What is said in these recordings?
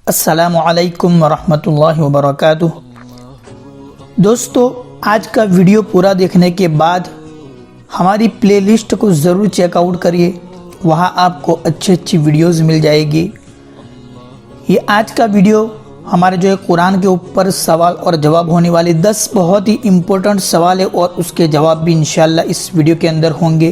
السلام علیکم ورحمۃ اللہ وبرکاتہ۔ دوستو، آج کا ویڈیو پورا دیکھنے کے بعد ہماری پلے لسٹ کو ضرور چیک آؤٹ کریے، وہاں آپ کو اچھی ویڈیوز مل جائے گی۔ یہ آج کا ویڈیو ہمارے جو ہے قرآن کے اوپر سوال اور جواب ہونے والے 10 بہت ہی امپورٹنٹ سوال ہے اور اس کے جواب بھی انشاءاللہ اس ویڈیو کے اندر ہوں گے۔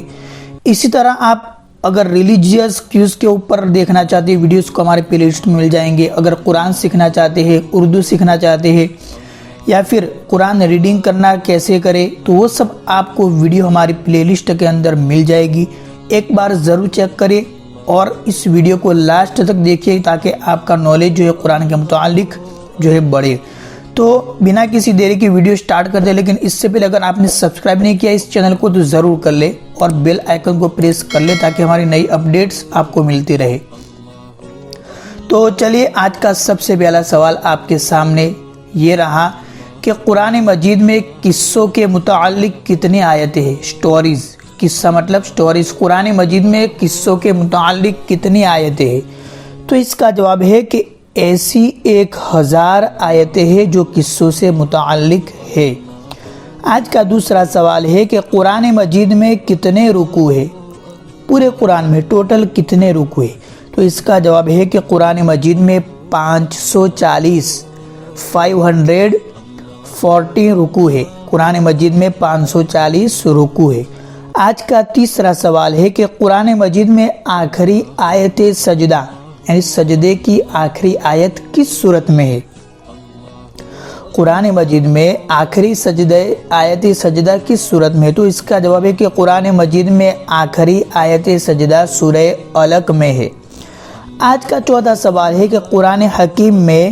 اسی طرح آپ اگر ریلیجیس کیوز کے اوپر دیکھنا چاہتے ہیں ویڈیوز کو ہمارے پلے لسٹ میں مل جائیں گے۔ اگر قرآن سیکھنا چاہتے ہیں، اردو سیکھنا چاہتے ہیں، یا پھر قرآن ریڈنگ کرنا کیسے کرے، تو وہ سب آپ کو ویڈیو ہماری پلے لسٹ کے اندر مل جائے گی۔ ایک بار ضرور چیک کریں اور اس ویڈیو کو لاسٹ تک دیکھیے تاکہ آپ کا نالج جو ہے قرآن کے متعلق جو ہے بڑھے۔ تو بنا کسی دیری کی ویڈیو سٹارٹ کر دیں، لیکن اس سے پہلے اگر آپ نے سبسکرائب نہیں کیا اس چینل کو تو ضرور کر لیں اور بیل آئیکن کو پریس کر لیں تاکہ ہماری نئی اپڈیٹس آپ کو ملتی رہے۔ تو چلیے آج کا سب سے پہلا سوال آپ کے سامنے یہ رہا کہ قرآن مجید میں قصوں کے متعلق کتنی آیتیں ہیں؟ سٹوریز، قصہ مطلب سٹوریز۔ قرآن مجید میں قصوں کے متعلق کتنی آیتیں ہیں؟ تو اس کا جواب ہے کہ ایسی 1000 آیتیں ہیں جو قصوں سے متعلق ہے۔ آج کا دوسرا سوال ہے کہ قرآن مجید میں کتنے رکوع ہے؟ پورے قرآن میں ٹوٹل کتنے رکوع ہے؟ تو اس کا جواب ہے کہ قرآن مجید میں 540 رکوع ہے۔ قرآن مجید میں 540 رکوع ہے۔ آج کا تیسرا سوال ہے کہ قرآن مجید میں آخری آیت سجدہ یعنی سجدے کی آخری آیت کس صورت میں ہے؟ قرآن مجید میں آخری آیت سجدہ کس صورت میں ہے؟ تو اس کا جواب ہے کہ قرآن مجید میں آخری آیت سجدہ سورہ علق میں ہے۔ آج کا چوتھا سوال ہے کہ قرآن حکیم میں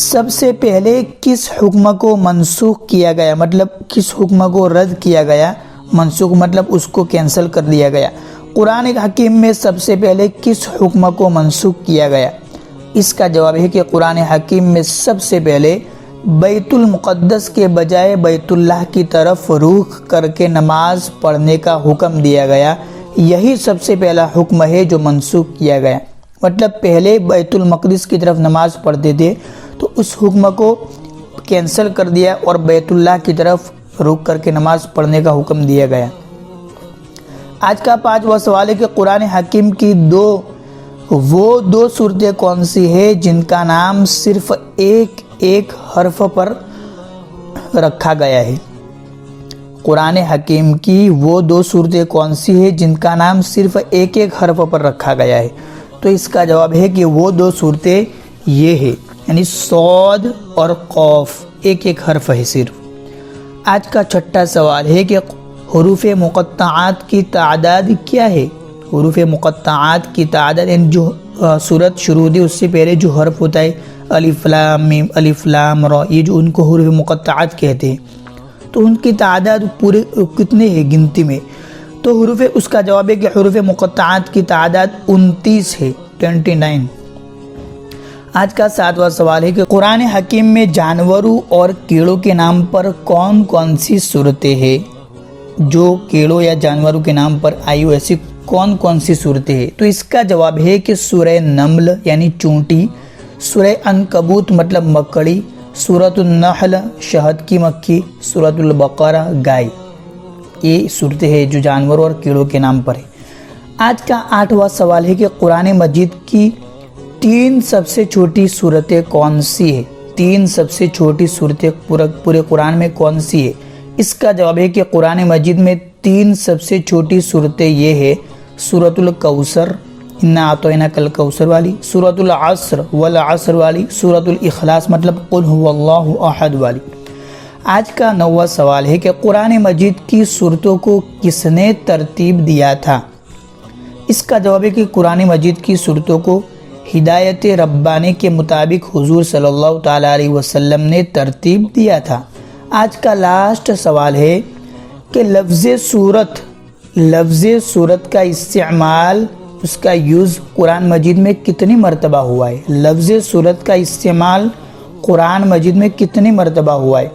سب سے پہلے کس حکم کو منسوخ کیا گیا؟ مطلب کس حکم کو رد کیا گیا؟ منسوخ مطلب اس کو کینسل کر دیا گیا۔ قرآن حکیم میں سب سے پہلے کس حکم کو منسوخ کیا گیا؟ اس کا جواب ہے کہ قرآن حکیم میں سب سے پہلے بیت المقدس کے بجائے بیت اللہ کی طرف رخ کر کے نماز پڑھنے کا حکم دیا گیا۔ یہی سب سے پہلا حکم ہے جو منسوخ کیا گیا۔ مطلب پہلے بیت المقدس کی طرف نماز پڑھتے تھے تو اس حکم کو کینسل کر دیا اور بیت اللہ کی طرف رخ کر کے نماز پڑھنے کا حکم دیا گیا۔ آج کا پانچواں سوال ہے کہ قرآن حکیم کی وہ دو صورتیں کون سی ہیں جن کا نام صرف ایک حرف پر رکھا گیا ہے؟ قرآن حکیم کی وہ دو صورتیں کون سی ہیں جن کا نام صرف ایک حرف پر رکھا گیا ہے؟ تو اس کا جواب ہے کہ وہ دو صورتیں یہ ہے، یعنی صاد اور قاف، ایک حرف ہے صرف۔ آج کا چھٹا سوال ہے کہ حروف مقطعات کی تعداد کیا ہے؟ حروف مقطعات کی تعداد یعنی جو سورت شروع ہوتی ہے اس سے پہلے جو حرف ہوتا ہے الف لام میم، الف لام را، یہ جو ان کو حروف مقطعات کہتے ہیں، تو ان کی تعداد پورے کتنے ہیں گنتی میں؟ تو اس کا جواب ہے کہ حروف مقطعات کی تعداد 29 ہے، 29۔ آج کا ساتواں سوال ہے کہ قرآن حکیم میں جانوروں اور کیڑوں کے نام پر کون سی صورتیں ہیں؟ جو کیڑوں یا جانوروں کے نام پر آئی ہو ایسی کون سی صورتیں ہیں؟ تو اس کا جواب ہے کہ سورہ نمل یعنی چونٹی، سورہ عنکبوت مطلب مکڑی، سورۃ النحل شہد کی مکھی، سورۃ البقرہ گائے، یہ صورتیں ہیں جو جانوروں اور کیڑوں کے نام پر ہے۔ آج کا آٹھواں سوال ہے کہ قرآن مجید کی 3 سب سے چھوٹی صورتیں کون سی ہیں؟ 3 سب سے چھوٹی صورتیں پورے قرآن میں کون سی ہے؟ اس کا جواب ہے کہ قرآن مجید میں 3 سب سے چھوٹی صورتیں یہ ہے، سورۃ الکوثر انا اعطیناک الکوثر والی، سورۃ العصر والعصر والی، سورۃ الاخلاص مطلب قل هو اللہ احد والی۔ آج کا 9واں سوال ہے کہ قرآن مجید کی صورتوں کو کس نے ترتیب دیا تھا؟ اس کا جواب ہے کہ قرآن مجید کی صورتوں کو ہدایت ربانی کے مطابق حضور صلی اللہ تعالیٰ علیہ وسلم نے ترتیب دیا تھا۔ آج کا لاسٹ سوال ہے کہ لفظ صورت کا استعمال، اس کا یوز قرآن مجید میں کتنی مرتبہ ہوا ہے؟ لفظ صورت کا استعمال قرآن مجید میں کتنی مرتبہ ہوا ہے؟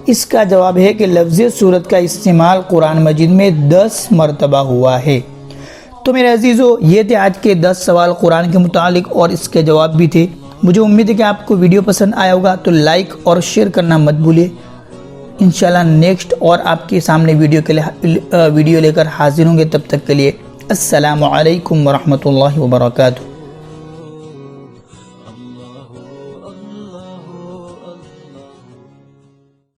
اس کا جواب ہے کہ لفظ صورت کا استعمال قرآن مجید میں 10 مرتبہ ہوا ہے۔ تو میرے عزیزو، یہ تھے آج کے 10 سوال قرآن کے متعلق اور اس کے جواب بھی تھے۔ مجھے امید ہے کہ آپ کو ویڈیو پسند آیا ہوگا، تو لائک اور شیئر کرنا مت بھولیے۔ انشاءاللہ نیکسٹ اور آپ کے سامنے ویڈیو لے کر حاضر ہوں گے۔ تب تک کے لیے السلام علیکم ورحمۃ اللہ وبرکاتہ۔